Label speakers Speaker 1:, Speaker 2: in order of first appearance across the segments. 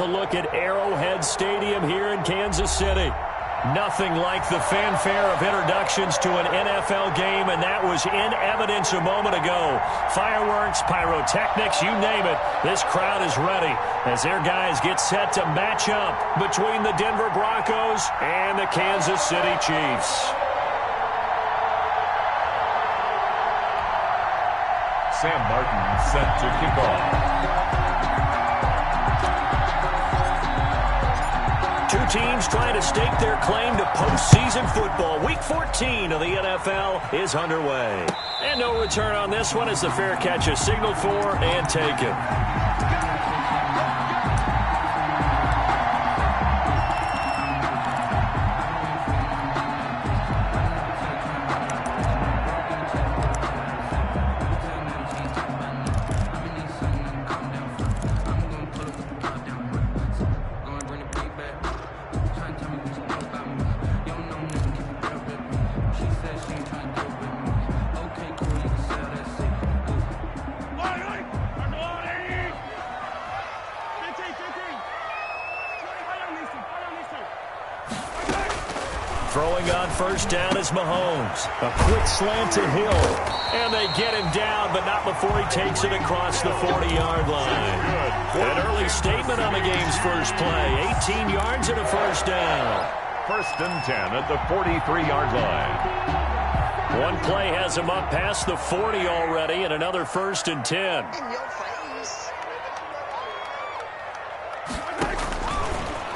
Speaker 1: A look at Arrowhead Stadium here in Kansas City. Nothing like the fanfare of introductions to an NFL game, and that was in evidence a moment ago. Fireworks, pyrotechnics, you name it. This crowd is ready as their guys get set to match up between the Denver Broncos and the Kansas City Chiefs.
Speaker 2: Sam Martin set to kick off.
Speaker 1: Two teams trying to stake their claim to postseason football. Week 14 of the NFL is underway. And no return on this one as the fair catch is signaled for and taken. Throwing on first down is Mahomes. A quick slant to Hill. And they get him down, but not before he takes it across the 40-yard line. An early statement on the game's first play. 18 yards and a first down.
Speaker 2: First and 10 at the 43-yard line.
Speaker 1: One play has him up past the 40 already, and another first and 10.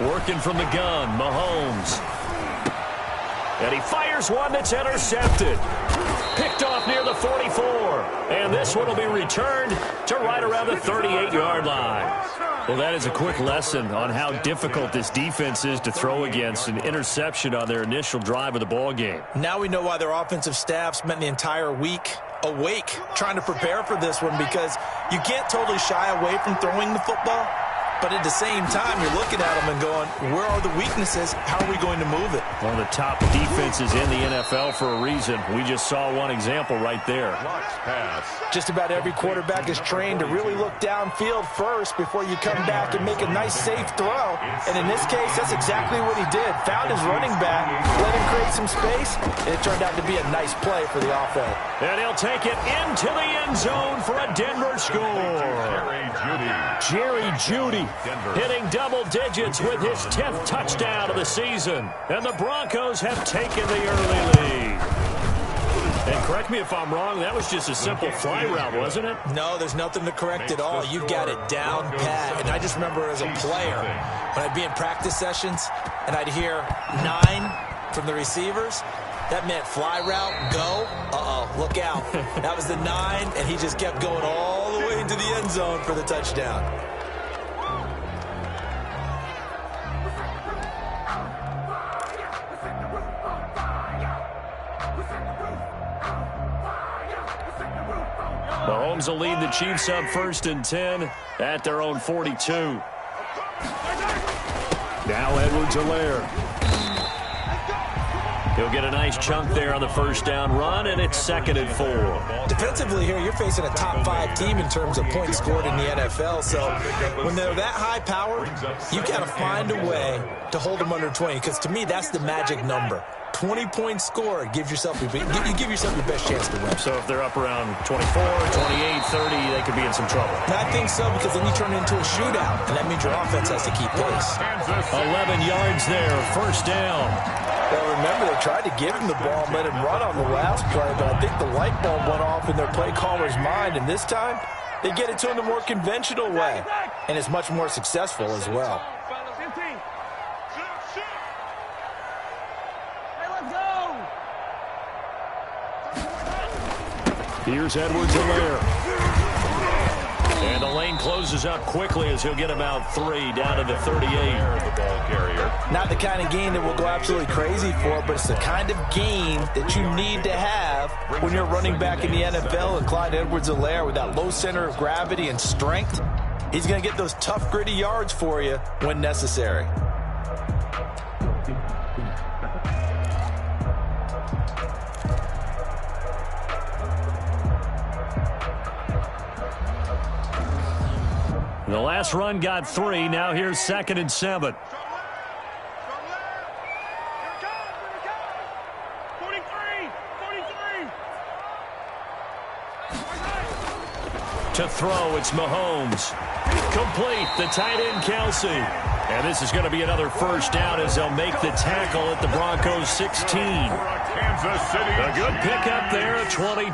Speaker 1: Working from the gun, Mahomes. And he fires one that's intercepted. Picked off near the 44. And this one will be returned to right around the 38-yard line. Well, that is a quick lesson on how difficult this defense is to throw against. An interception on their initial drive of the ball game.
Speaker 3: Now we know why their offensive staff spent the entire week awake trying to prepare for this one, because you can't totally shy away from throwing the football. But at the same time, you're looking at them and going, where are the weaknesses? How are we going to move it?
Speaker 1: One of the top defenses in the NFL for a reason. We just saw one example right there.
Speaker 3: Just about every quarterback is trained to really look downfield first before you come back and make a nice, safe throw. And in this case, that's exactly what he did. Found his running back, let him create some space, and it turned out to be a nice play for the offense.
Speaker 1: And he'll take it into the end zone for a Denver score. Jerry Jeudy hitting double digits with his 10th touchdown of the season. And the Broncos have taken the early lead. And correct me if I'm wrong, that was just a simple fly route, wasn't it?
Speaker 3: No, there's nothing to correct at all. You've got it down pat. And I just remember as a player, when I'd be in practice sessions and I'd hear 9 from the receivers, that meant fly route, go. Uh-oh, look out. That was the 9, and he just kept going all the way into the end zone for the touchdown.
Speaker 1: Mahomes will lead the Chiefs up first and 10 at their own 42. Now Edwards-Helaire. He'll get a nice chunk there on the first down run, and it's 2nd and 4.
Speaker 3: Defensively here, you're facing a top 5 team in terms of points scored in the NFL. So when they're that high powered, you got to find a way to hold them under 20, because to me, that's the magic number. 20 points scored gives yourself you give yourself your best chance to win.
Speaker 1: So if they're up around 24, 28, 30, they could be in some trouble.
Speaker 3: And I think so, because then you turn it into a shootout, and that means your offense has to keep pace.
Speaker 1: 11 yards there, first down.
Speaker 3: Well, remember, they tried to give him the ball and let him run on the last play, but I think the light bulb went off in their play caller's mind, and this time they get it to him the more conventional way, and it's much more successful as well.
Speaker 1: Here's Edwards-Helaire. And the lane closes up quickly as he'll get about 3 down to the 38.
Speaker 2: The ball carrier.
Speaker 3: Not the kind of game that we'll go absolutely crazy for, but it's the kind of game that you need to have when you're running back in the NFL. And Clyde Edwards-Helaire, with that low center of gravity and strength, he's going to get those tough, gritty yards for you when necessary.
Speaker 1: The last run got 3. Now here's 2nd and 7. To throw, it's Mahomes. Complete, the tight end, Kelsey. And this is going to be another first down as they'll make the tackle at the Broncos 16. A good pickup there at 22.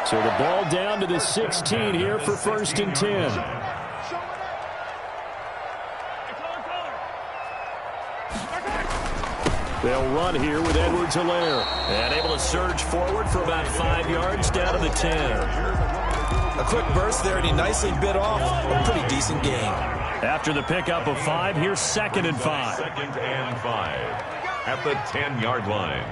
Speaker 1: So the ball down to the 16 here for 1st and 10. They'll run here with Edwards-Helaire. And able to surge forward for about 5 yards down to the 10.
Speaker 3: A quick burst there, and he nicely bit off a pretty decent game.
Speaker 1: After the pickup of 5, here's 2nd and 5.
Speaker 2: 2nd and 5 at the 10-yard line.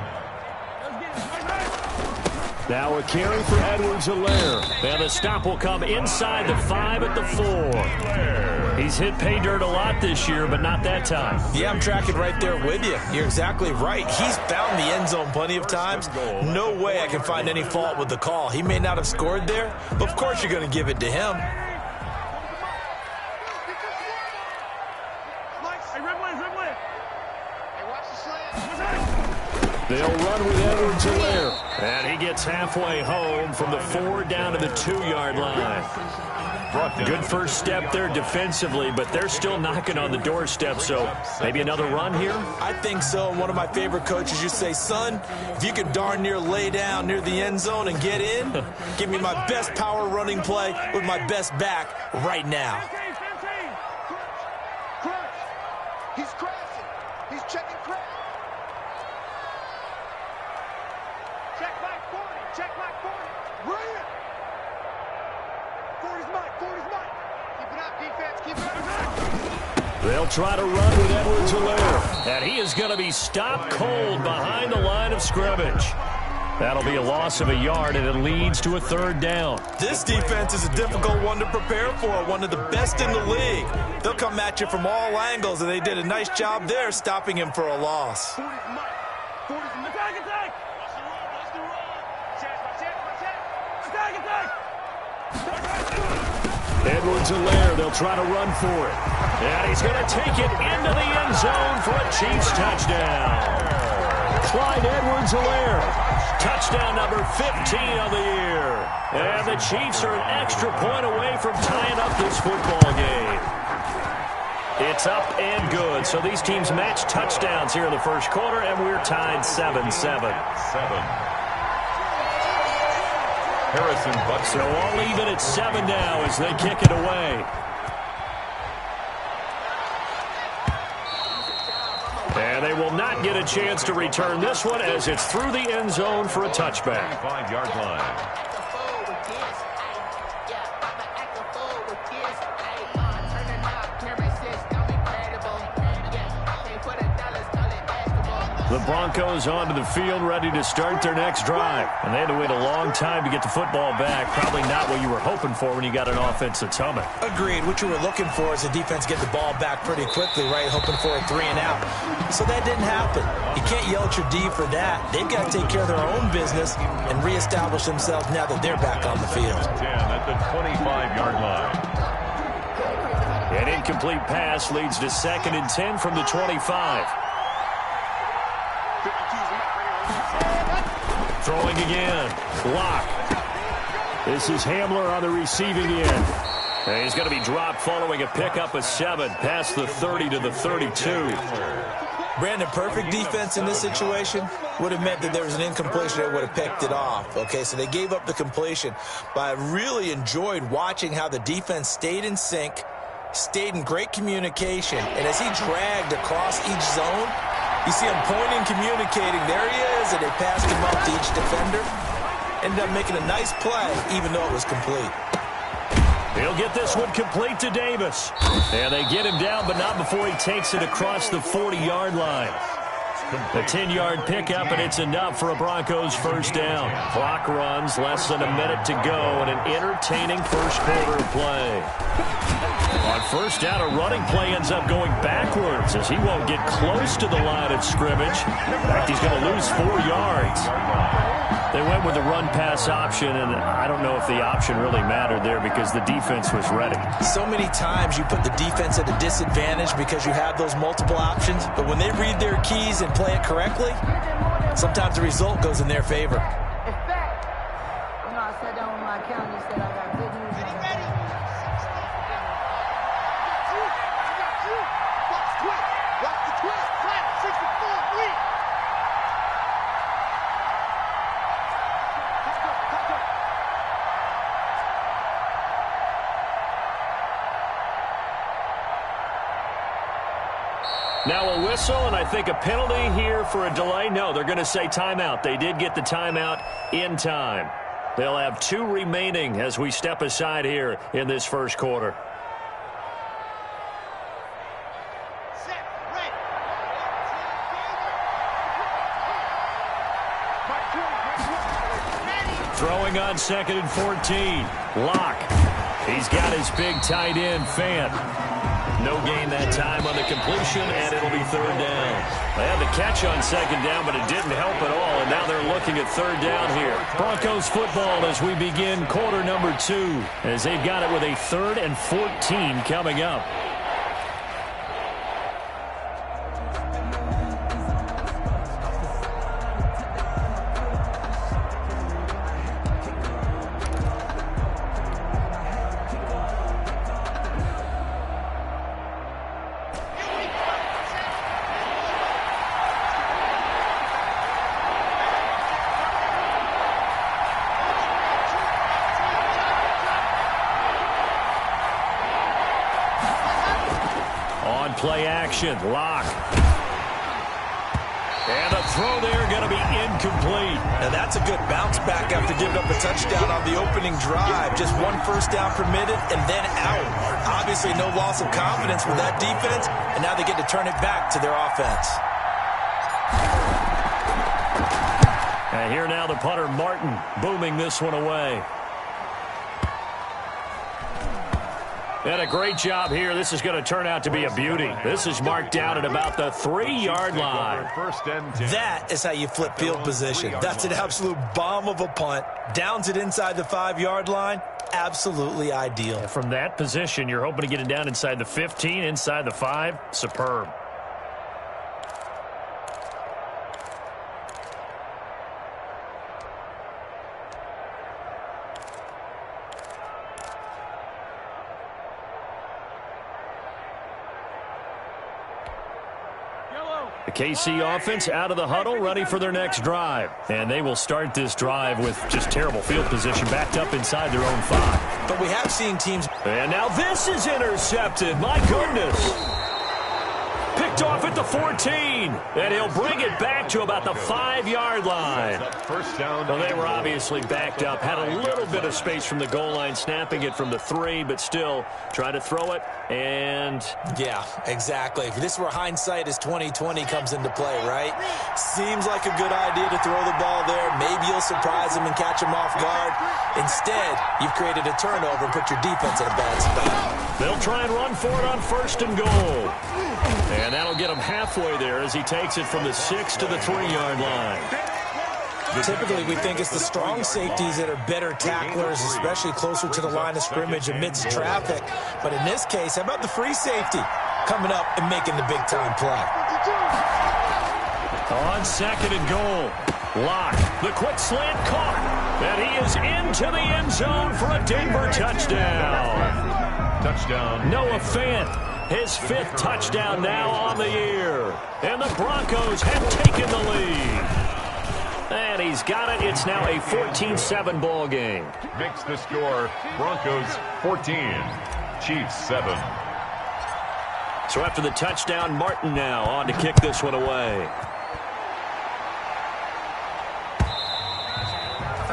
Speaker 1: Now a carry for Edwards-Helaire. And the stop will come inside the 5 at the 4. He's hit pay dirt a lot this year, but not that time.
Speaker 3: Yeah, I'm tracking right there with you. You're exactly right. He's found the end zone plenty of times. No way I can find any fault with the call. He may not have scored there, but of course you're going to give it to him.
Speaker 1: They'll run with Edwards-Helaire. And he gets halfway home from the 4 down to the 2-yard line. Good first step there defensively, but they're still knocking on the doorstep, so maybe another run here?
Speaker 3: I think so. And one of my favorite coaches used to say, son, if you could darn near lay down near the end zone and get in, give me my best power running play with my best back right now.
Speaker 4: He's crashing. He's checking crash. Check back 40. Check back 40. Bring it. 40's Mike. 40's Mike. Keep it up, defense. Keep it up.
Speaker 1: They'll try to run with Edwards-Helaire. And he is going to be stopped cold behind the line of scrimmage. That'll be a loss of a yard, and it leads to a 3rd down.
Speaker 3: This defense is a difficult one to prepare for, one of the best in the league. They'll come at you from all angles, and they did a nice job there stopping him for a loss.
Speaker 4: 40's Mike. 40's Mike. Attack. Watch the run. Watch the run. Attack.
Speaker 1: Edwards-Helaire, they'll try to run for it. And he's going to take it into the end zone for a Chiefs touchdown. Clyde Edwards-Helaire. Touchdown number 15 of the year. And the Chiefs are an extra point away from tying up this football game. It's up and good. So these teams match touchdowns here in the first quarter, and we're tied 7-7.
Speaker 2: Harrison Butker.
Speaker 1: So all even at 7 now as they kick it away. And they will not get a chance to return this one as it's through the end zone for a touchback.
Speaker 2: 5-yard line.
Speaker 1: The Broncos onto the field ready to start their next drive. And they had to wait a long time to get the football back. Probably not what you were hoping for when you got an offense that's humming.
Speaker 3: Agreed. What you were looking for is the defense get the ball back pretty quickly, right? Hoping for a 3 and out. So that didn't happen. You can't yell at your D for that. They've got to take care of their own business and reestablish themselves now that they're back on the field.
Speaker 2: 10 at the 25-yard line.
Speaker 1: An incomplete pass leads to 2nd and 10 from the 25. Throwing again. Lock. This is Hamler on the receiving end. And he's going to be dropped following a pickup of 7 past the 30 to the 32.
Speaker 3: Brandon, perfect defense in this situation would have meant that there was an incompletion that would have picked it off. Okay, so they gave up the completion. But I really enjoyed watching how the defense stayed in sync, stayed in great communication, and as he dragged across each zone, you see him pointing, communicating. There he is, and they passed him up to each defender. Ended up making a nice play, even though it was complete.
Speaker 1: He'll get this one complete to Davis. And they get him down, but not before he takes it across the 40-yard line. A 10-yard pickup, and it's enough for a Broncos first down. Clock runs, less than a minute to go, and an entertaining first quarter of play. On first down, a running play ends up going backwards as he won't get close to the line of scrimmage. In fact, he's going to lose 4 yards. They went with the run-pass option, and I don't know if the option really mattered there because the defense was ready.
Speaker 3: So many times you put the defense at a disadvantage because you have those multiple options, but when they read their keys and play it correctly, sometimes the result goes in their favor.
Speaker 5: I sat down with my accountant and said I got good news. Ready? Watch the twist. Flat, 64, win.
Speaker 1: Now a whistle, and I think a penalty here for a delay. No, they're going to say timeout. They did get the timeout in time. They'll have 2 remaining as we step aside here in this first quarter.
Speaker 4: Set, ready.
Speaker 1: Throwing on 2nd and 14. Locke. He's got his big tight end, Fant. No gain that time on the completion, and it'll be 3rd down. They had the catch on 2nd down, but it didn't help at all, and now they're looking at 3rd down here. Broncos football as we begin quarter number 2, as they've got it with a 3rd and 14 coming up. Play action, Locke. And the throw there going to be incomplete.
Speaker 3: Now that's a good bounce back after giving up a touchdown on the opening drive. Just 1 first down permitted and then out. Obviously no loss of confidence with that defense, and now they get to turn it back to their offense.
Speaker 1: And here now the punter, Martin, booming this one away. And a great job here. This is going to turn out to be a beauty. This is marked down at about the 3-yard line.
Speaker 3: That is how you flip field position. That's an absolute bomb of a punt. Downs it inside the 5-yard line. Absolutely ideal.
Speaker 1: And from that position, you're hoping to get it down inside the 15, inside the 5. Superb. The KC offense out of the huddle, ready for their next drive. And they will start this drive with just terrible field position, backed up inside their own 5.
Speaker 3: But we have seen teams...
Speaker 1: And now this is intercepted. My goodness. Picked off at the 14. And he'll bring it back to about the 5-yard line.
Speaker 2: First down.
Speaker 1: Well, they were obviously backed up. Had a little bit of space from the goal line, snapping it from the 3, but still try to throw it. And
Speaker 3: yeah, exactly. This is where hindsight is 20/20 comes into play, right? Seems like a good idea to throw the ball there. Maybe you'll surprise them and catch them off guard. Instead, you've created a turnover and put your defense in a bad spot.
Speaker 1: They'll try and run for it on 1st and goal. And that'll get him halfway there as he takes it from the 6 to the 3-yard line.
Speaker 3: Typically, we think it's the strong safeties that are better tacklers, especially closer to the line of scrimmage amidst traffic. But in this case, how about the free safety coming up and making the big-time play?
Speaker 1: On 2nd and goal, Locke, the quick slant caught, and he is into the end zone for a Denver touchdown.
Speaker 2: Touchdown.
Speaker 1: Noah Fant, his 5th touchdown now on the year. And the Broncos have taken the lead. And he's got it. It's now a 14-7 ball game.
Speaker 2: Makes the score Broncos 14, Chiefs 7.
Speaker 1: So after the touchdown, Martin now on to kick this one away.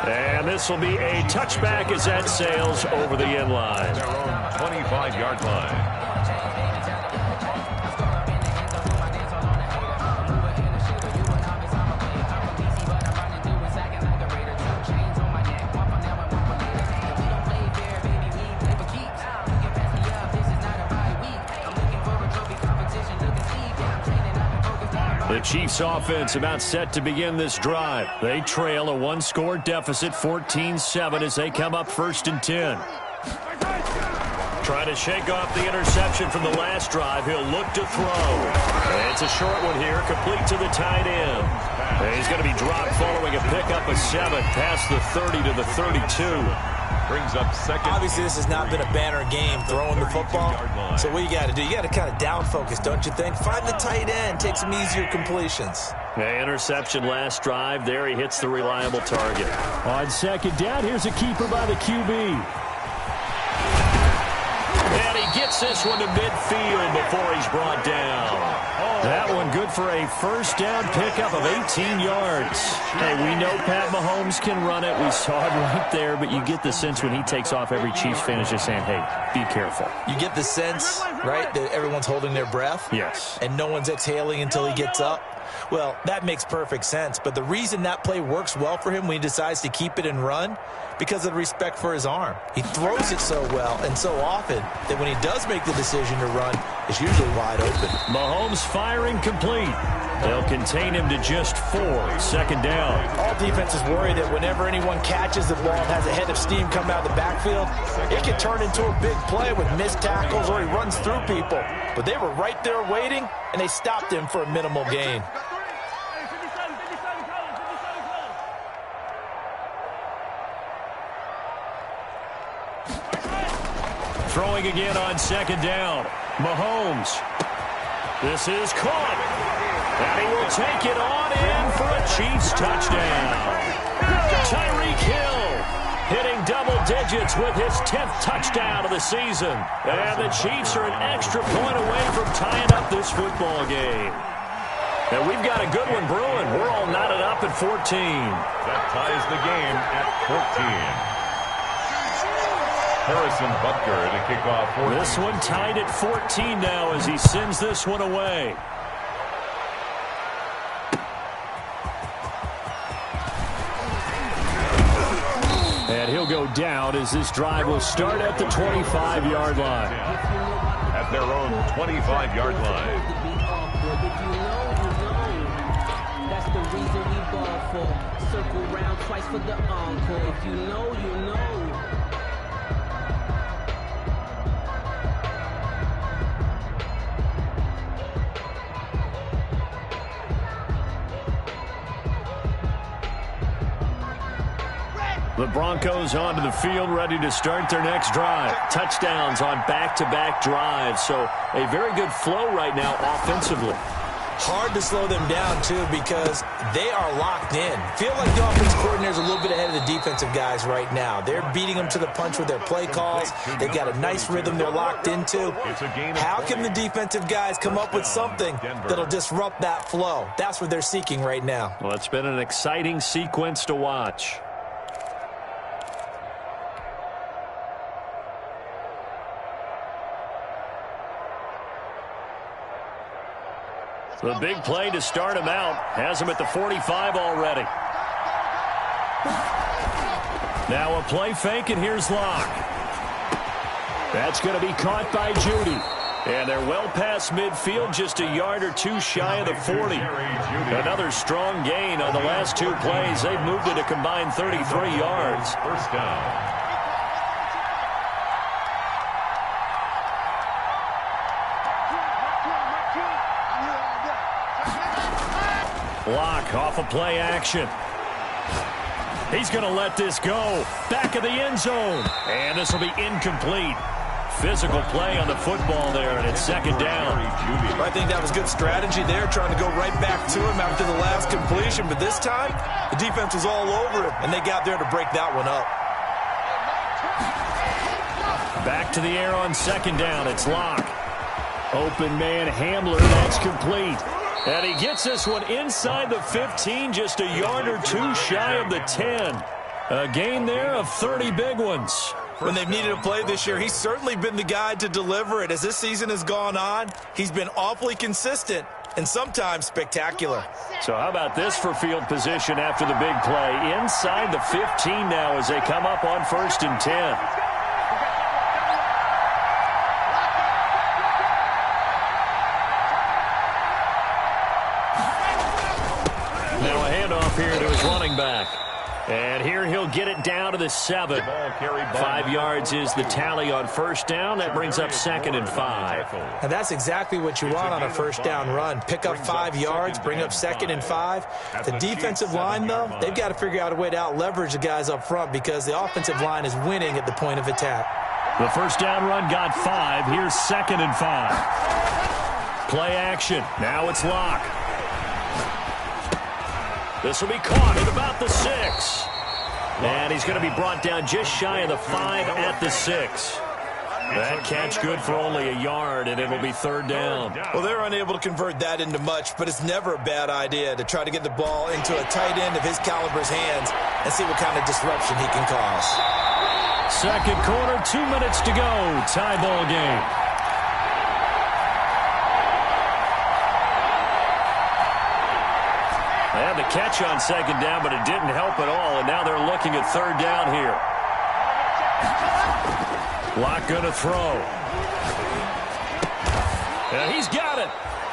Speaker 1: And this will be a touchback as that sails over the end line.
Speaker 2: Their own 25-yard line.
Speaker 1: The Chiefs offense about set to begin this drive. They trail a one-score deficit, 14-7, as they come up 1st and 10. Trying to shake off the interception from the last drive. He'll look to throw. It's a short one here, complete to the tight end. And he's going to be dropped following a pickup of 7 past the 30 to the 32.
Speaker 2: Brings up second.
Speaker 3: Obviously, this has not been a banner game throwing the football. So what you got to do, you got to kind of down focus, don't you think? Find the tight end, take some easier completions.
Speaker 1: Yeah, interception last drive. There he hits the reliable target. On 2nd down, here's a keeper by the QB. And he gets this one to midfield before he's brought down. That one good for a 1st down pickup of 18 yards. Hey, we know Pat Mahomes can run it. We saw it right there, but you get the sense when he takes off, every Chiefs fan is just saying, hey, be careful.
Speaker 3: You get the sense, right, that everyone's holding their breath?
Speaker 1: Yes.
Speaker 3: And no one's exhaling until he gets up? Well, that makes perfect sense. But the reason that play works well for him when he decides to keep it and run, because of the respect for his arm. He throws it so well and so often that when he does make the decision to run, it's usually wide open.
Speaker 1: Mahomes firing complete. They'll contain him to just 4. 2nd down.
Speaker 3: All defenses worry that whenever anyone catches the ball and has a head of steam come out of the backfield, it can turn into a big play with missed tackles or he runs through people. But they were right there waiting, and they stopped him for a minimal gain.
Speaker 1: Throwing again on 2nd down. Mahomes. This is caught. And he will take it on in for a Chiefs touchdown. Tyreek Hill hitting double digits with his 10th touchdown of the season. And the Chiefs are an extra point away from tying up this football game. And we've got a good one brewing. We're all knotted up at 14.
Speaker 2: That ties the game at 14. Harrison Butker to kick off 14.
Speaker 1: This one tied at 14 now as he sends this one away. And he'll go down as this drive will start at the 25-yard line.
Speaker 2: At their own 25-yard line.
Speaker 6: That's the reason we ball for. Circle round twice for the encore. If you know, you know.
Speaker 1: The Broncos onto the field, ready to start their next drive. Touchdowns on back-to-back drives, so a very good flow right now offensively.
Speaker 3: Hard to slow them down, too, because they are locked in. Feel like the offense coordinator is a little bit ahead of the defensive guys right now. They're beating them to the punch with their play calls. They've got a nice rhythm they're locked into. How can the defensive guys come up with something that'll disrupt that flow? That's what they're seeking right now.
Speaker 1: Well, it's been an exciting sequence to watch. The big play to start him out has him at the 45 already. Now a play fake, and here's Locke. That's going to be caught by Judy. And they're well past midfield, just a yard or two shy of the 40. Another strong gain on the last 2 plays. They've moved it a combined 33 yards.
Speaker 2: First down.
Speaker 1: Locke off of play action. He's going to let this go. Back of the end zone. And this will be incomplete. Physical play on the football there, and it's 2nd down.
Speaker 3: I think that was good strategy there, trying to go right back to him after the last completion. But this time, the defense was all over him, and they got there to break that one up.
Speaker 1: Back to the air on 2nd down. It's Locke. Open man Hamler. That's complete. And he gets this one inside the 15, just a yard or 2 shy of the 10. A gain there of 30 big ones.
Speaker 3: When they've needed a play this year, he's certainly been the guy to deliver it. As this season has gone on, he's been awfully consistent and sometimes spectacular.
Speaker 1: So how about this for field position after the big play? Inside the 15 now as they come up on 1st and 10. handoff here to his running back. And here he'll get it down to the 7. 5 yards is the tally on first down. That brings up 2nd and 5.
Speaker 3: And that's exactly what you want on a first down run. Pick up 5 yards, bring up 2nd and 5. The defensive line, though, they've got to figure out a way to out-leverage the guys up front because the offensive line is winning at the point of attack.
Speaker 1: The first down run got 5. Here's 2nd and 5. Play action. Now it's Locke. This will be caught at about the 6. And he's going to be brought down just shy of the 5 at the 6. That catch good for only a yard, and it'll be 3rd down.
Speaker 3: Well, they're unable to convert that into much, but it's never a bad idea to try to get the ball into a tight end of his caliber's hands and see what kind of disruption he can cause.
Speaker 1: Second quarter, 2 minutes to go. Tie ball game. They had the catch on 2nd down, but it didn't help at all, and now they're looking at 3rd down here. Locke going to throw. And he's got it.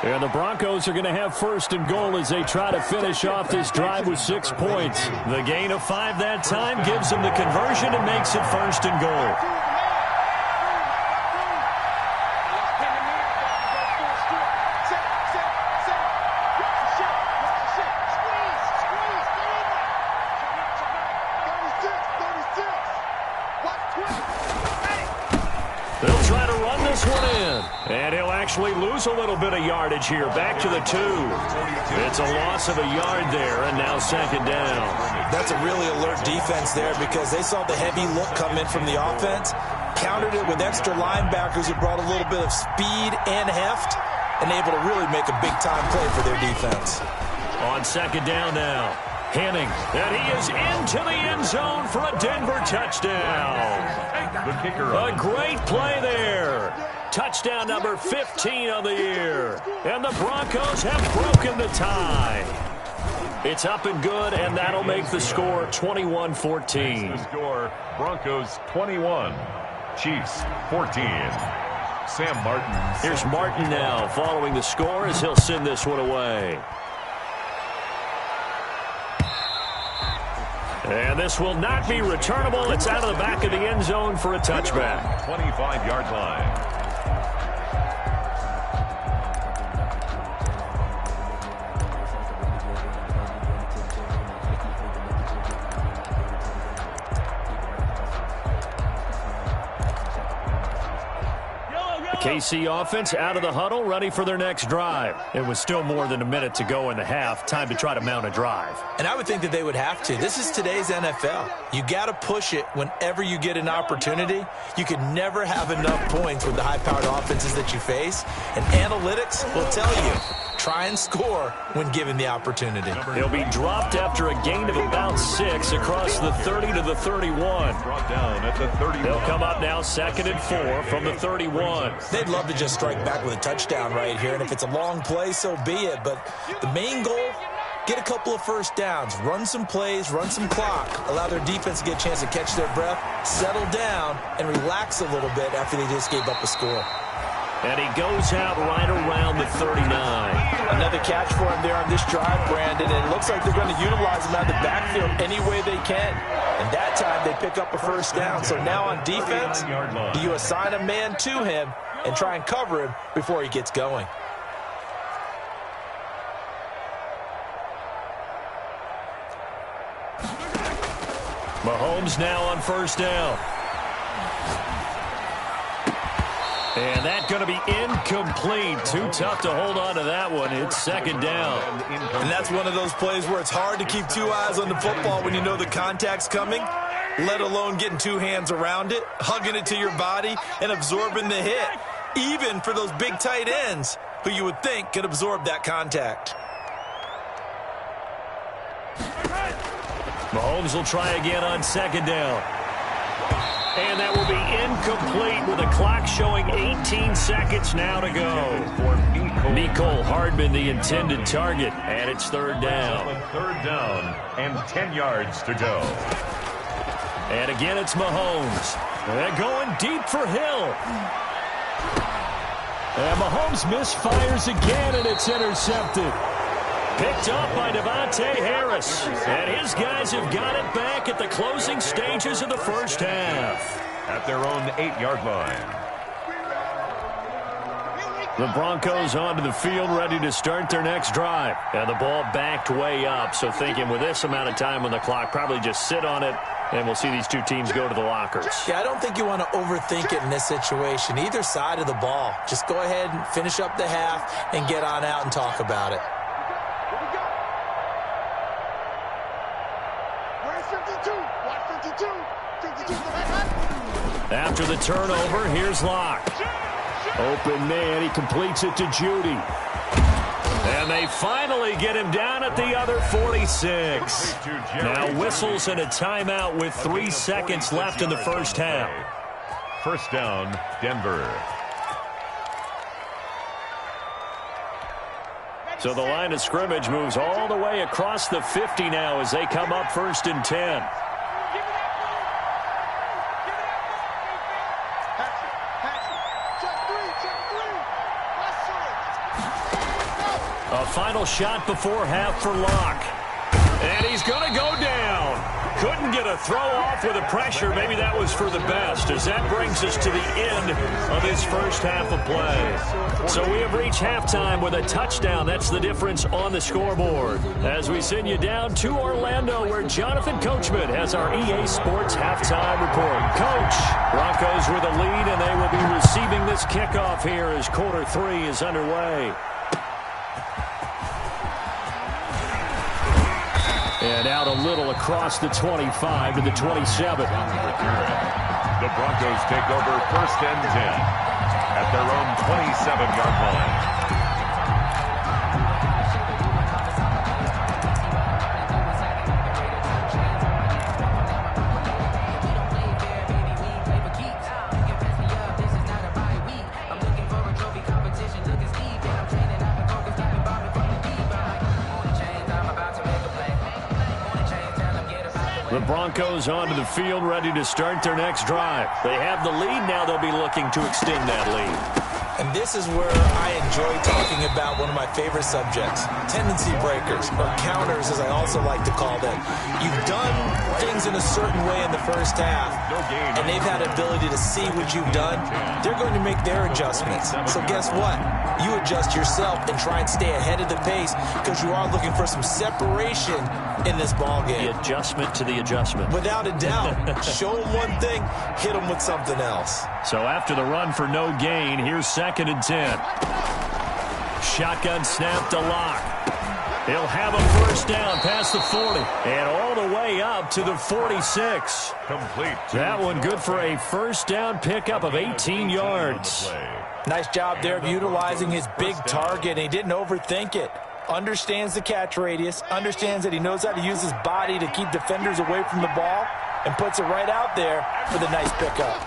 Speaker 1: And the Broncos are going to have 1st and goal as they try to finish off this drive with 6 points. The gain of 5 that time gives them the conversion and makes it 1st and goal. They'll try to run this one in. And he'll actually lose a little bit of yardage here. Back to the 2. It's a loss of a yard there, and now 2nd down.
Speaker 3: That's a really alert defense there because they saw the heavy look come in from the offense, countered it with extra linebackers who brought a little bit of speed and heft, and able to really make a big-time play for their defense.
Speaker 1: On 2nd down now. Henning, and he is into the end zone for a Denver touchdown.
Speaker 2: The kicker.
Speaker 1: A great play there. Touchdown number 15 of the year. And the Broncos have broken the tie. It's up and good, and that'll make the score 21-14.
Speaker 2: The score, Broncos 21, Chiefs 14. Sam Martin.
Speaker 1: Here's Martin now following the score as he'll send this one away. And this will not be returnable. It's out of the back of the end zone for a touchback.
Speaker 2: 25-yard line.
Speaker 1: KC offense out of the huddle, ready for their next drive. It was still more than a minute to go in the half. Time to try to mount a drive.
Speaker 3: And I would think that they would have to. This is today's NFL. You got to push it whenever you get an opportunity. You can never have enough points with the high-powered offenses that you face. And analytics will tell you, try and score when given the opportunity.
Speaker 1: He'll be dropped after a gain of about 6 across the 30 to the 31.
Speaker 2: Brought down at the 31.
Speaker 1: They'll come up now 2nd and 4 from the 31.
Speaker 3: They'd love to just strike back with a touchdown right here, and if it's a long play, so be it. But the main goal, get a couple of first downs, run some plays, run some clock, allow their defense to get a chance to catch their breath, settle down, and relax a little bit after they just gave up a score.
Speaker 1: And he goes out right around the 39.
Speaker 3: Another catch for him there on this drive, Brandon, and it looks like they're going to utilize him out of the backfield any way they can. And that time they pick up a first down. So now on defense, do you assign a man to him and try and cover him before he gets going?
Speaker 1: Mahomes now on first down. And that's going to be incomplete. Too tough to hold on to that one. It's 2nd down.
Speaker 3: And that's one of those plays where it's hard to keep 2 eyes on the football when you know the contact's coming, let alone getting 2 hands around it, hugging it to your body, and absorbing the hit, even for those big tight ends who you would think could absorb that contact.
Speaker 1: Mahomes will try again on 2nd down. And that will be incomplete with the clock showing 18 seconds now to go. Mecole Hardman, the intended target, and it's 3rd down.
Speaker 2: 3rd down and 10 yards to go.
Speaker 1: And again, it's Mahomes. They're going deep for Hill. And Mahomes misfires again, and it's intercepted. Picked up by Devontae Harris. And his guys have got it back at the closing stages of the first half.
Speaker 2: At their own 8-yard line.
Speaker 1: The Broncos onto the field, ready to start their next drive. And the ball backed way up, so thinking with this amount of time on the clock, probably just sit on it, and we'll see these two teams go to the lockers.
Speaker 3: Yeah, I don't think you want to overthink it in this situation. Either side of the ball. Just go ahead and finish up the half and get on out and talk about it.
Speaker 5: Where's 52? Watch 52. 52.
Speaker 1: After the turnover, here's Locke. Open man, he completes it to Judy. And they finally get him down at the other 46. Now whistles and a timeout with 3 seconds left in the first half.
Speaker 2: First down, Denver.
Speaker 1: So the line of scrimmage moves all the way across the 50 now as they come up 1st and 10. A final shot before half for Locke. And he's going to go down. Couldn't get a throw off with the pressure. Maybe that was for the best, as that brings us to the end of this first half of play. So we have reached halftime with a touchdown. That's the difference on the scoreboard. As we send you down to Orlando, where Jonathan Coachman has our EA Sports halftime report. Coach, Broncos with a lead, and they will be receiving this kickoff here as quarter 3 is underway. And out a little across the 25 to the 27.
Speaker 2: The Broncos take over 1st and 10 at their own 27-yard line.
Speaker 1: The Broncos onto the field, ready to start their next drive. They have the lead. Now they'll be looking to extend that lead.
Speaker 3: And this is where I enjoy talking about one of my favorite subjects, tendency breakers, or counters as I also like to call them. You've done things in a certain way in the first half, and they've had the ability to see what you've done. They're going to make their adjustments. So guess what? You adjust yourself and try and stay ahead of the pace because you are looking for some separation in this ball game.
Speaker 1: The adjustment to the adjustment.
Speaker 3: Without a doubt. Show them one thing, hit them with something else.
Speaker 1: So after the run for no gain, here's 2nd and 10. Shotgun snap to Locke. He'll have a first down past the 40 and all the way up to the 46.
Speaker 2: Complete.
Speaker 1: That one good for a first down pickup of 18 yards.
Speaker 3: Nice job there of utilizing his big target, and he didn't overthink it. Understands the catch radius, understands that he knows how to use his body to keep defenders away from the ball, and puts it right out there for the nice pickup.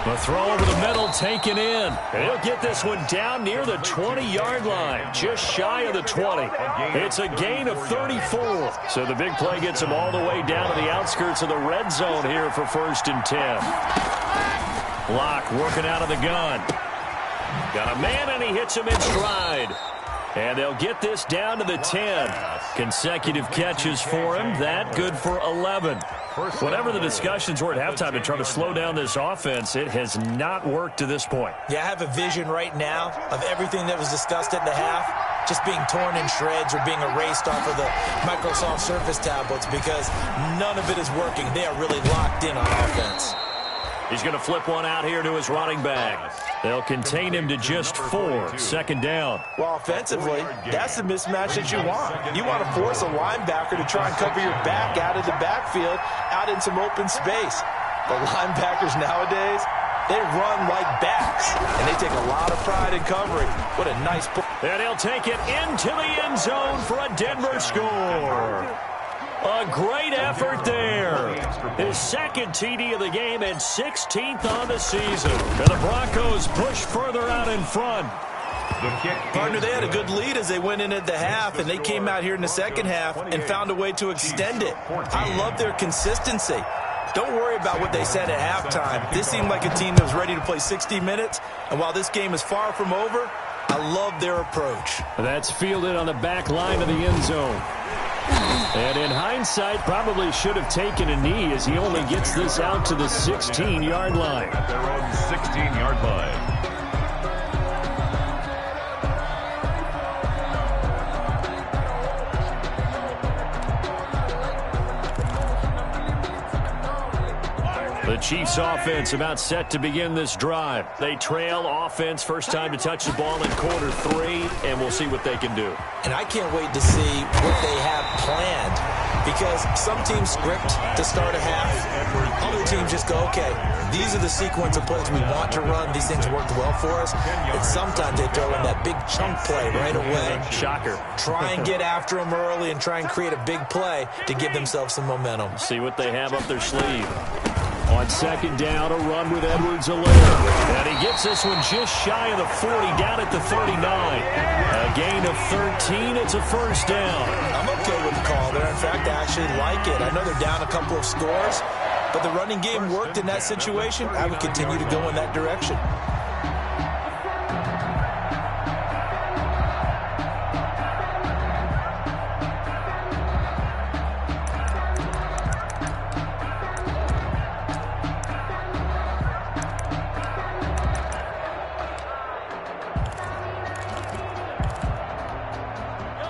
Speaker 1: The throw over the middle taken in. And he'll get this one down near the 20-yard line, just shy of the 20. It's a gain of 34. So the big play gets him all the way down to the outskirts of the red zone here for 1st and 10. Locke working out of the gun. Got a man, and he hits him in stride. And they'll get this down to the 10. Consecutive catches for him. That good for 11. Whatever the discussions were at halftime to try to slow down this offense, it has not worked to this point.
Speaker 3: Yeah, I have a vision right now of everything that was discussed at the half just being torn in shreds or being erased off of the Microsoft Surface tablets because none of it is working. They are really locked in on offense.
Speaker 1: He's going to flip one out here to his running back. They'll contain him to just 4. 2nd down.
Speaker 3: Well, offensively, that's the mismatch that you want. You want to force a linebacker to try and cover your back out of the backfield, out in some open space. The linebackers nowadays, they run like backs, and they take a lot of pride in covering. What a nice pull.
Speaker 1: And he'll take it into the end zone for a Denver score. A great effort there. His 2nd TD of the game and 16th on the season. And the Broncos push further out in front.
Speaker 3: Partner, they had a good lead as they went in at the half, and they came out here in the second half and found a way to extend it. I love their consistency. Don't worry about what they said at halftime. This seemed like a team that was ready to play 60 minutes, and while this game is far from over, I love their approach.
Speaker 1: That's fielded on the back line of the end zone. And in hindsight, probably should have taken a knee as he only gets this out to the 16-yard line.
Speaker 2: At their own 16-yard line.
Speaker 1: The Chiefs offense about set to begin this drive. They trail offense, first time to touch the ball in quarter 3, and we'll see what they can do.
Speaker 3: And I can't wait to see what they have planned, because some teams script to start a half. Other teams just go, okay, these are the sequence of plays we want to run. These things worked well for us. And sometimes they throw in that big chunk play right away.
Speaker 1: Shocker.
Speaker 3: Try and get after them early and try and create a big play to give themselves some momentum.
Speaker 1: See what they have up their sleeve. On second down, a run with Edwards-Helaire. And he gets this one just shy of the 40, down at the 39. A gain of 13. It's a first down.
Speaker 3: I'm okay with the call there. In fact, I actually like it. I know they're down a couple of scores, but the running game worked in that situation. I would continue to go in that direction.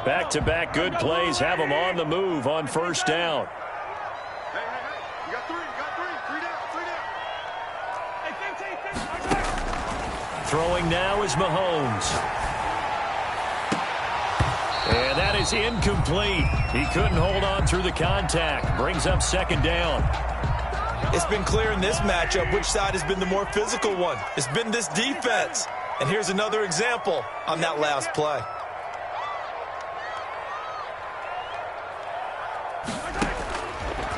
Speaker 1: Back-to-back good plays have them on the move on first down.
Speaker 5: Hey, you got three down.
Speaker 1: Throwing now is Mahomes. And that is incomplete. He couldn't hold on through the contact. Brings up second down.
Speaker 3: It's been clear in this matchup which side has been the more physical one. It's been this defense. And here's another example on that last play.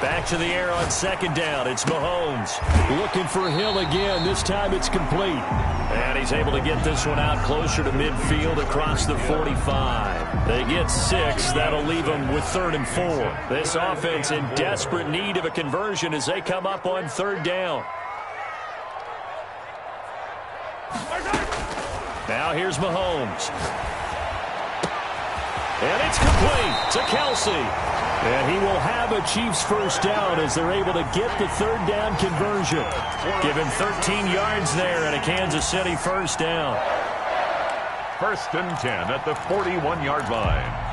Speaker 1: Back to the air on second down. It's Mahomes. Looking for Hill again. This time it's complete. And he's able to get this one out closer to midfield across the 45. They get 6. That'll leave them with 3rd and 4. This offense in desperate need of a conversion as they come up on third down. Now here's Mahomes. And it's complete to Kelsey. And he will have a Chiefs first down as they're able to get the third down conversion. Give him 13 yards there and a Kansas City first down.
Speaker 2: 1st and 10 at the 41-yard line.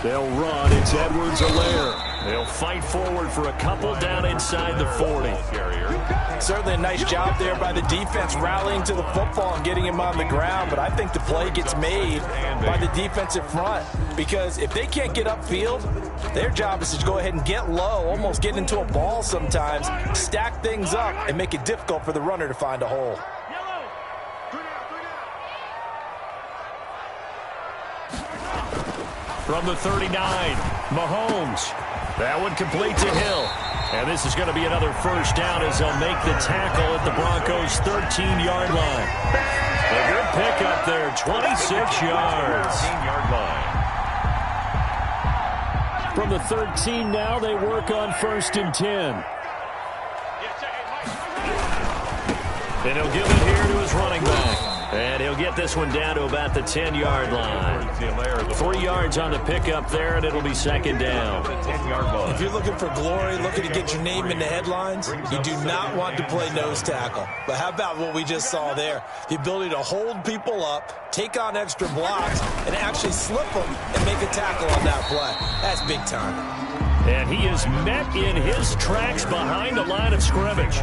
Speaker 1: They'll run. It's Edwards-Helaire. They'll fight forward for a couple down inside the 40.
Speaker 3: Certainly a nice job there by the defense rallying to the football and getting him on the ground, but I think the play gets made by the defensive front, because if they can't get upfield, their job is to go ahead and get low, almost get into a ball sometimes, stack things up, and make it difficult for the runner to find a hole.
Speaker 1: From the 39, Mahomes. That one complete to Hill. And this is going to be another first down as they'll make the tackle at the Broncos' 13-yard line. A good pickup there, 26 yards.
Speaker 2: 13-yard line.
Speaker 1: From the 13 now, they work on 1st and 10. And he'll give it here to his running back. And he'll get this one down to about the 10-yard line. 3 yards on the pickup there, and it'll be second down.
Speaker 3: If you're looking for glory, looking to get your name in the headlines, you do not want to play nose tackle. But how about what we just saw there? The ability to hold people up, take on extra blocks, and actually slip them and make a tackle on that play. That's big time.
Speaker 1: And he is met in his tracks behind the line of scrimmage.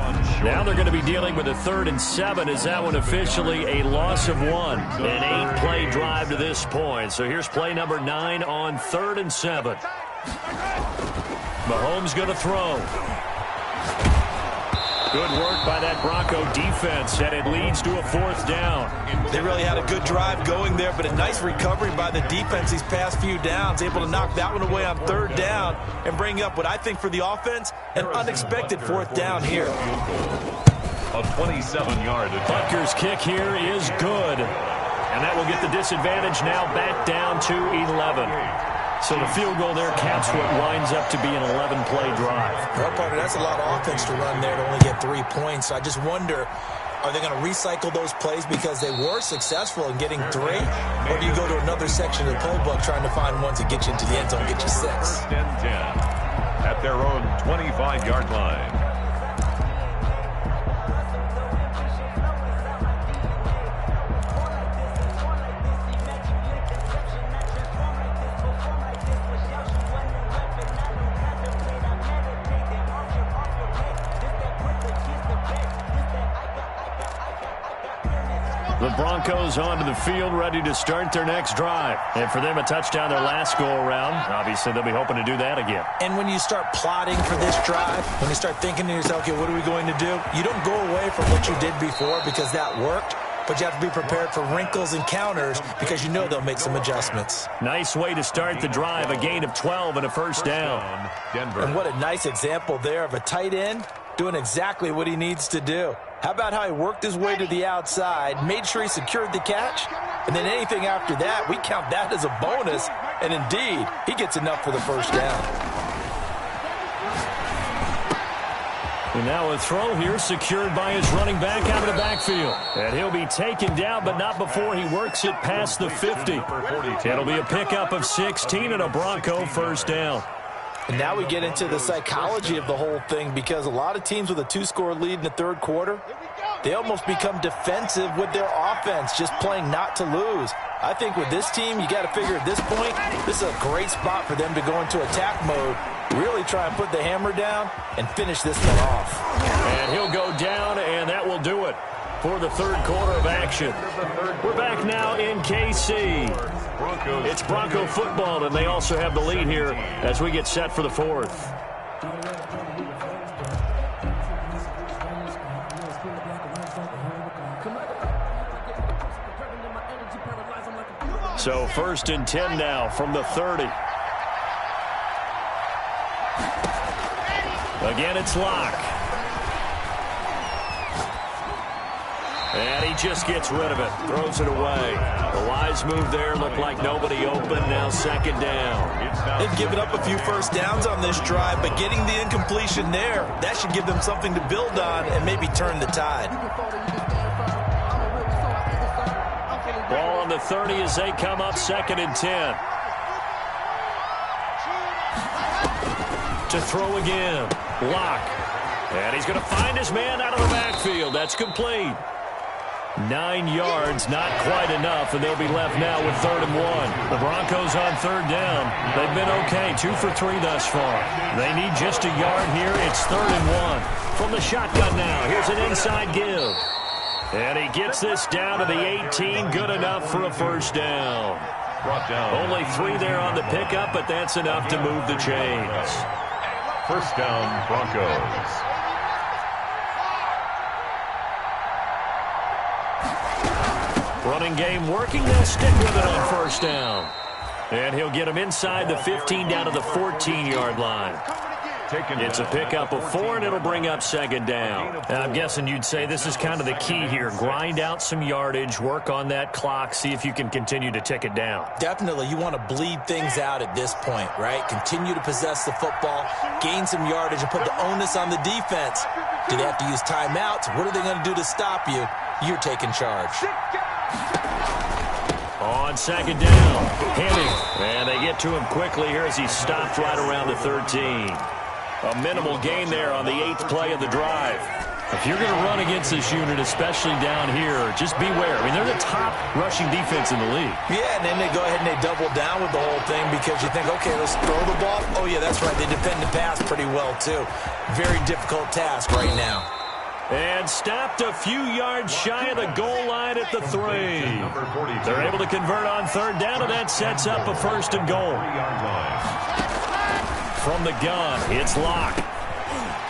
Speaker 1: Now they're going to be dealing with a 3rd and 7. Is that one officially a loss of 1? An 8-play drive to this point. So here's play number 9 on 3rd and 7. Mahomes going to throw. Good work by that Bronco defense, and it leads to a 4th down.
Speaker 3: They really had a good drive going there, but a nice recovery by the defense these past few downs, able to knock that one away on 3rd down and bring up what I think for the offense, an unexpected 4th down here.
Speaker 2: A 27-yard attack.
Speaker 1: Butker's kick here is good. And that will get the disadvantage now back down to 11. So the field goal there caps what winds up to be an 11-play drive.
Speaker 3: Well, partner, that's a lot of offense to run there to only get 3 points. I just wonder, are they going to recycle those plays because they were successful in getting 3? Or do you go to another section of the playbook trying to find ones that get you into the end zone, get you 6?
Speaker 2: First and 10 at their own 25-yard line.
Speaker 1: The Broncos onto the field, ready to start their next drive. And for them, a touchdown their last go-around. Obviously, they'll be hoping to do that again.
Speaker 3: And when you start plotting for this drive, when you start thinking to yourself, okay, what are we going to do? You don't go away from what you did before because that worked, but you have to be prepared for wrinkles and counters because you know they'll make some adjustments.
Speaker 1: Nice way to start the drive, a gain of 12 and a first down.
Speaker 2: Denver.
Speaker 3: And what a nice example there of a tight end doing exactly what he needs to do. How about how he worked his way to the outside, made sure he secured the catch, and then anything after that, we count that as a bonus, and indeed, he gets enough for the first down.
Speaker 1: And now a throw here secured by his running back out of the backfield. And he'll be taken down, but not before he works it past the 50. It'll be a pickup of 16 and a Bronco first down.
Speaker 3: And now we get into the psychology of the whole thing because a lot of teams with a 2-score lead in the third quarter, they almost become defensive with their offense, just playing not to lose. I think with this team, you got to figure at this point, this is a great spot for them to go into attack mode, really try and put the hammer down and finish this one off.
Speaker 1: And he'll go down, and that will do it for the third quarter of action. We're back now in KC. It's Bronco football, and they also have the lead here as we get set for the fourth. So first and 10 now from the 30. Again, it's Locke. And he just gets rid of it, throws it away. The wise move there, looked like nobody open, now second down.
Speaker 3: They've given up a few first downs on this drive, but getting the incompletion there, that should give them something to build on and maybe turn the tide.
Speaker 1: Ball on the 30 as they come up second and 10. To throw again, Locke. And he's going to find his man out of the backfield. That's complete. 9 yards, not quite enough, and they'll be left now with 3rd and 1. The Broncos on 3rd down. They've been okay, 2 for 3 thus far. They need just a yard here. It's 3rd and 1. From the shotgun now, here's an inside give. And he gets this down to the 18, good enough for a first down.
Speaker 2: Brought down.
Speaker 1: Only 3 there on the pickup, but that's enough to move the chains.
Speaker 2: First down, Broncos.
Speaker 1: Running game working. They'll stick with it on first down. And he'll get him inside the 15 down to the 14-yard line. It's a pickup of 4, and it'll bring up second down. And I'm guessing you'd say this is kind of the key here. Grind out some yardage, work on that clock, see if you can continue to tick it down.
Speaker 3: Definitely, you want to bleed things out at this point, right? Continue to possess the football, gain some yardage, and put the onus on the defense. Do they have to use timeouts? What are they going to do to stop you? You're taking charge.
Speaker 1: On second down, Henning. And they get to him quickly here as he stopped right around the 13. A minimal gain there on the 8th play of the drive. If you're going to run against this unit, especially down here, just beware. I mean, they're the top rushing defense in the league.
Speaker 3: Yeah, and then they go ahead and they double down with the whole thing because you think, okay, let's throw the ball. Oh, yeah, that's right. They defend the pass pretty well, too. Very difficult task right now.
Speaker 1: And stopped a few yards shy of the goal line at the 3. They're able to convert on 3rd down, and that sets up a 1st and goal. From the gun, it's Locke.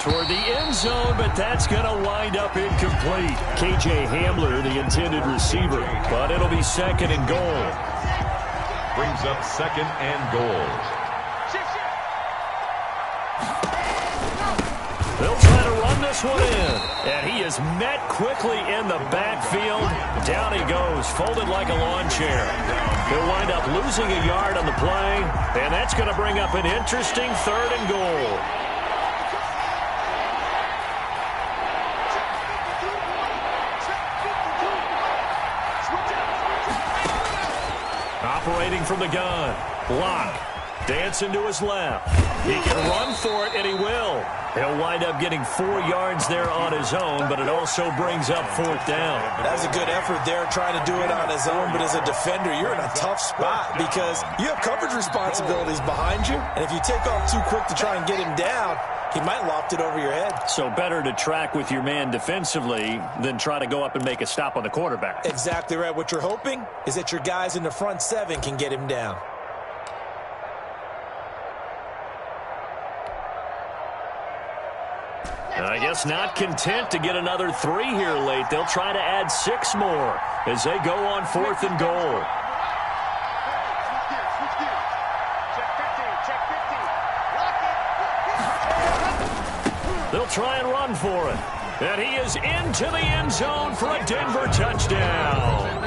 Speaker 1: Toward the end zone, but that's going to wind up incomplete. K.J. Hamler, the intended receiver, but it'll be 2nd and goal.
Speaker 2: Brings up 2nd and goal.
Speaker 1: They'll try to run this this one in. And he is met quickly in the backfield. Down he goes, folded like a lawn chair. He'll wind up losing a yard on the play, and that's going to bring up an interesting 3rd and goal. Operating from the gun. Block. Dancing to his left. He can run for it, and he will. He'll wind up getting 4 yards there on his own, but it also brings up 4th down.
Speaker 3: That's a good effort there, trying to do it on his own, but as a defender, you're in a tough spot because you have coverage responsibilities behind you, and if you take off too quick to try and get him down, he might loft it over your head.
Speaker 1: So better to track with your man defensively than try to go up and make a stop on the quarterback.
Speaker 3: Exactly right. What you're hoping is that your guys in the front 7 can get him down.
Speaker 1: I guess not content to get another 3 here late. They'll try to add 6 more as they go on 4th and goal. They'll try and run for it. And he is into the end zone for a Denver touchdown.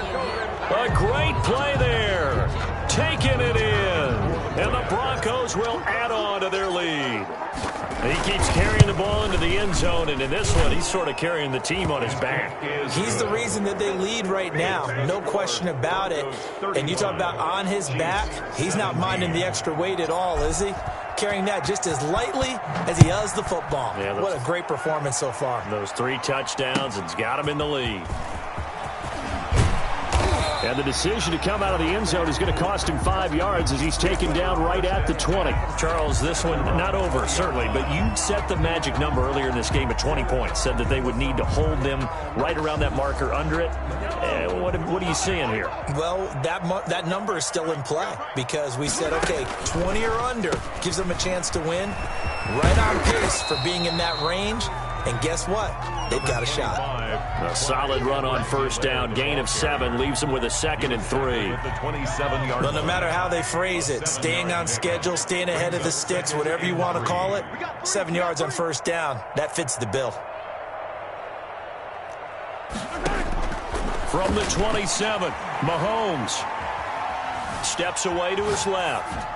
Speaker 1: A great play there. Taking it in. And the Broncos will add on to their lead. He keeps carrying the ball into the end zone, and in this one, he's sort of carrying the team on his back.
Speaker 3: He's the reason that they lead right now, no question about it. And you talk about on his back, he's not minding the extra weight at all, is he? Carrying that just as lightly as he does the football. Yeah, what a great performance so far.
Speaker 1: Those 3 touchdowns, it's got him in the lead. And the decision to come out of the end zone is going to cost him 5 yards as he's taken down right at the 20. Charles, this one not over, certainly, but you set the magic number earlier in this game at 20 points, said that they would need to hold them right around that marker under it. What are you seeing here?
Speaker 3: Well, that number is still in play because we said, okay, 20 or under gives them a chance to win. Right on pace for being in that range. And guess what? They've got a shot.
Speaker 1: A solid run on 1st down. Gain of 7 leaves them with a 2nd and 3.
Speaker 3: Well, no matter how they phrase it, staying on schedule, staying ahead of the sticks, whatever you want to call it, 7 yards on 1st down, that fits the bill.
Speaker 1: From the 27, Mahomes steps away to his left.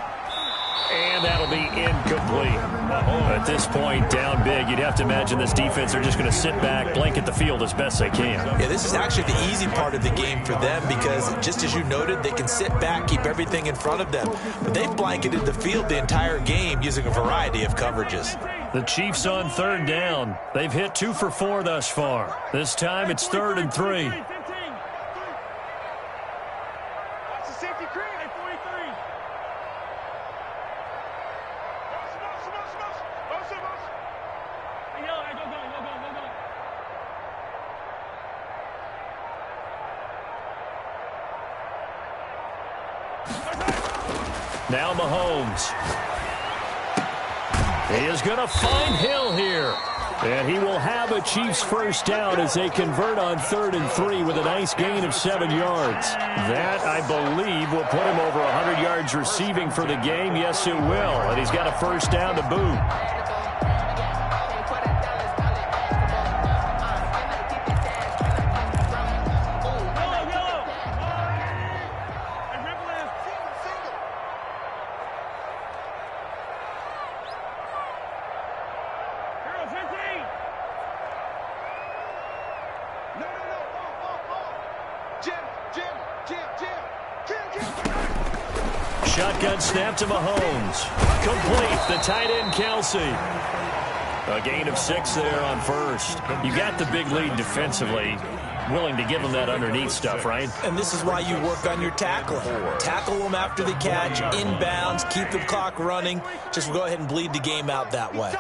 Speaker 1: And that'll be incomplete. At this point, down big, you'd have to imagine this defense are just going to sit back, blanket the field as best they can.
Speaker 3: Yeah, this is actually the easy part of the game for them because, just as you noted, they can sit back, keep everything in front of them. But they've blanketed the field the entire game using a variety of coverages.
Speaker 1: The Chiefs on 3rd down. They've hit 2 for 4 thus far. This time it's 3rd and 3. Now Mahomes. He is going to find Hill here. And he will have a Chiefs 1st down as they convert on 3rd and 3 with a nice gain of 7 yards. That, I believe, will put him over 100 yards receiving for the game. Yes, it will. And he's got a 1st down to boot. Shotgun snap to Mahomes. Complete. The tight end, Kelsey. A gain of 6 there on 1st. You got the big lead defensively. Willing to give them that underneath stuff, right?
Speaker 3: And this is why you work on your tackling. Tackle them after the catch, inbounds, keep the clock running. Just go ahead and bleed the game out that way.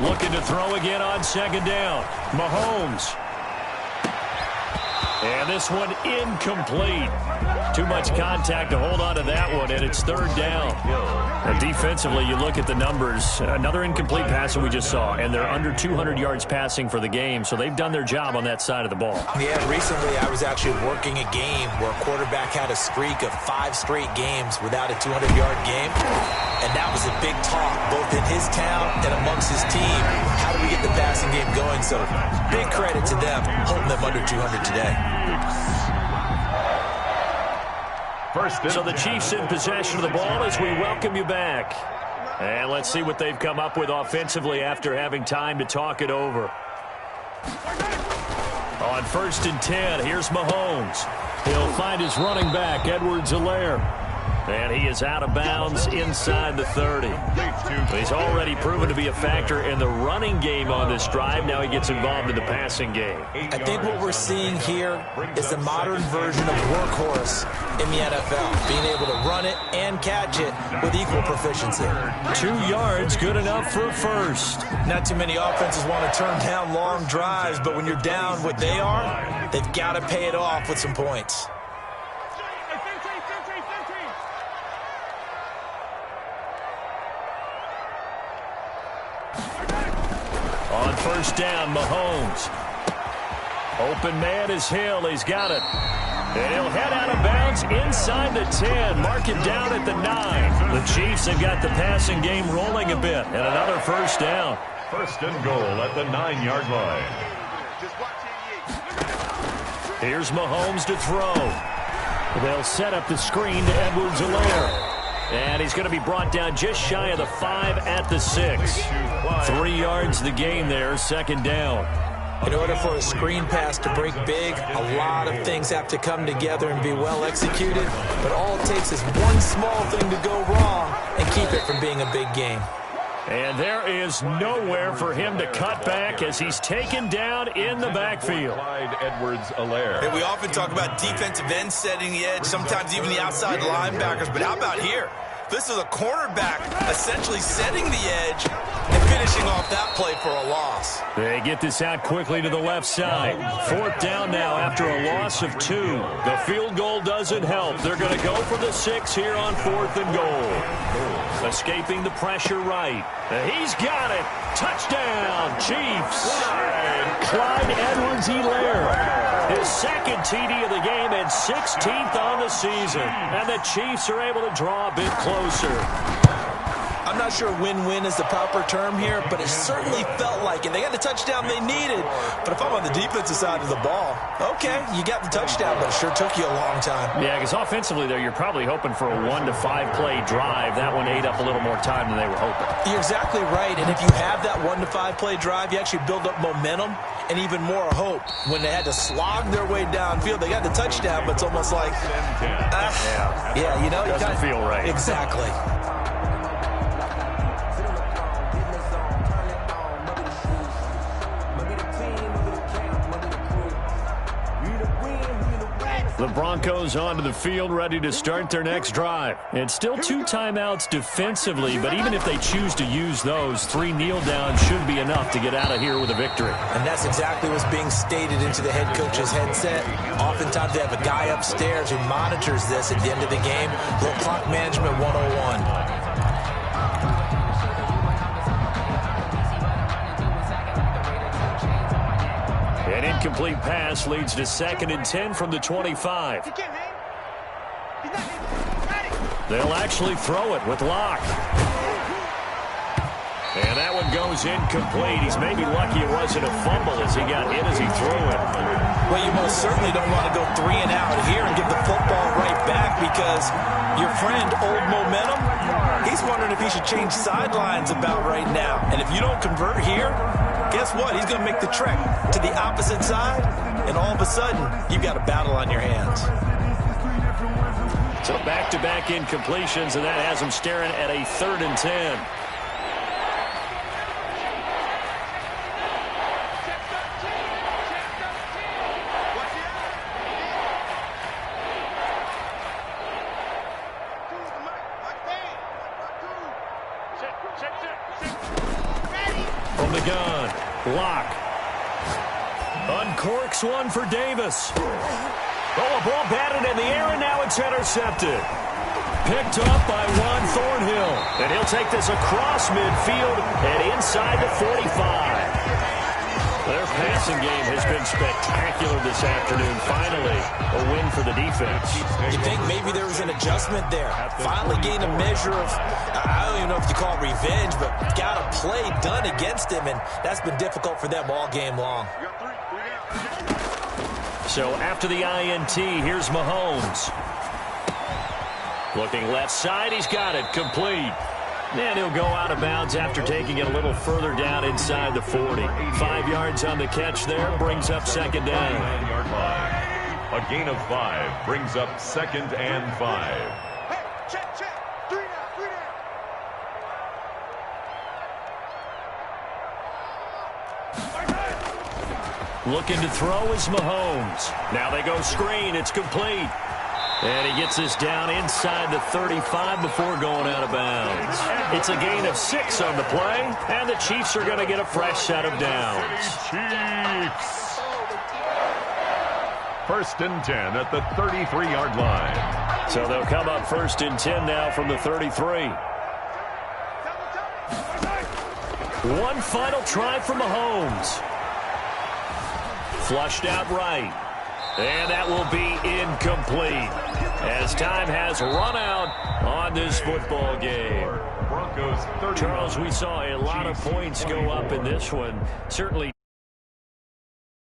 Speaker 1: Looking to throw again on 2nd down. Mahomes. And this one incomplete. Too much contact to hold on to that one, and it's 3rd down. And defensively, you look at the numbers. Another incomplete pass that we just saw, and they're under 200 yards passing for the game, so they've done their job on that side of the ball.
Speaker 3: Yeah, recently I was actually working a game where a quarterback had a streak of 5 straight games without a 200-yard game. And that was a big talk, both in his town and amongst his team. How do we get the passing game going? So big credit to them, holding them under 200 today.
Speaker 1: So the Chiefs in possession of the ball as we welcome you back. And let's see what they've come up with offensively after having time to talk it over. On 1st and 10, here's Mahomes. He'll find his running back, Edwards-Helaire. And he is out of bounds inside the 30. He's already proven to be a factor in the running game on this drive. Now he gets involved in the passing game.
Speaker 3: I think what we're seeing here is a modern version of workhorse in the NFL, being able to run it and catch it with equal proficiency.
Speaker 1: 2 yards, good enough for a first.
Speaker 3: Not too many offenses want to turn down long drives, but when you're down what they are, they've got to pay it off with some points.
Speaker 1: On 1st down, Mahomes. Open man is Hill. He's got it. And he'll head out of bounds inside the 10. Mark him down at the 9. The Chiefs have got the passing game rolling a bit. And another 1st down.
Speaker 2: 1st and goal at the 9-yard line.
Speaker 1: Here's Mahomes to throw. They'll set up the screen to Edwards-Helaire. And he's going to be brought down just shy of the 5 at the 6. 3 yards the gain there, 2nd down.
Speaker 3: In order for a screen pass to break big, a lot of things have to come together and be well executed. But all it takes is one small thing to go wrong and keep it from being a big game.
Speaker 1: And there is nowhere for him to cut back as he's taken down in the backfield.
Speaker 2: Edwards-Helaire.
Speaker 7: And we often talk about defensive ends setting the edge, sometimes even the outside linebackers. But how about here? This is a cornerback essentially setting the edge and finishing off that play for a loss.
Speaker 1: They get this out quickly to the left side. 4th down now after a loss of 2. The field goal doesn't help. They're going to go for the 6 here on 4th and goal. Escaping the pressure right. He's got it. Touchdown, Chiefs. Clyde Edwards-Helaire. His 2nd TD of the game and 16th on the season. And the Chiefs are able to draw a bit closer.
Speaker 3: I'm not sure win-win is the proper term here, but it certainly felt like it. They got the touchdown they needed. But if I'm on the defensive side of the ball, okay, you got the touchdown, but it sure took you a long time.
Speaker 1: Yeah, because offensively there, you're probably hoping for a 1 to 5 play drive. That one ate up a little more time than they were hoping.
Speaker 3: You're exactly right, and if you have that 1 to 5 play drive, you actually build up momentum and even more hope. When they had to slog their way downfield, they got the touchdown, but it's almost like, yeah, you know,
Speaker 1: doesn't feel right.
Speaker 3: Exactly.
Speaker 1: The Broncos onto the field, ready to start their next drive. And still 2 timeouts defensively, but even if they choose to use those, 3 kneel downs should be enough to get out of here with a victory.
Speaker 3: And that's exactly what's being stated into the head coach's headset. Oftentimes they have a guy upstairs who monitors this at the end of the game. Little clock management 101.
Speaker 1: An incomplete pass leads to 2nd and 10 from the 25. They'll actually throw it with Locke. And that one goes incomplete. He's maybe lucky it wasn't a fumble as he got hit as he threw it.
Speaker 3: Well, you most certainly don't want to go 3 and out here and give the football right back because your friend, Old Momentum, he's wondering if he should change sidelines about right now. And if you don't convert here, guess what? He's going to make the trek to the opposite side, and all of a sudden, you've got a battle on your hands.
Speaker 1: So back-to-back incompletions, and that has him staring at a 3rd and 10. From the gun, Locke. Uncorks one for Davis. Oh, a ball batted in the air, and now it's intercepted. Picked up by Juan Thornhill. And he'll take this across midfield and inside the 45. Their passing game has been spectacular this afternoon. Finally, a win for the defense.
Speaker 3: You think maybe there was an adjustment there. Finally gained a measure of, I don't even know if you call it revenge, but got a play done against him, and that's been difficult for them all game long.
Speaker 1: So after the INT, here's Mahomes. Looking left side, he's got it, complete. And he'll go out of bounds after taking it a little further down inside the 40. 5 yards on the catch there, brings up second down.
Speaker 2: A gain of 5 brings up 2nd and 5.
Speaker 5: Hey, check. 3 down.
Speaker 1: Looking to throw is Mahomes. Now they go screen, it's complete. And he gets this down inside the 35 before going out of bounds. It's a gain of 6 on the play, and the Chiefs are going to get a fresh set of downs.
Speaker 2: Chiefs. 1st and 10 at the 33-yard line.
Speaker 1: So they'll come up 1st and 10 now from the 33. One final try for Mahomes. Flushed out right. And that will be incomplete as time has run out on this football game.
Speaker 2: Broncos 30.
Speaker 1: Charles, we saw a lot of points go up in this one. Certainly.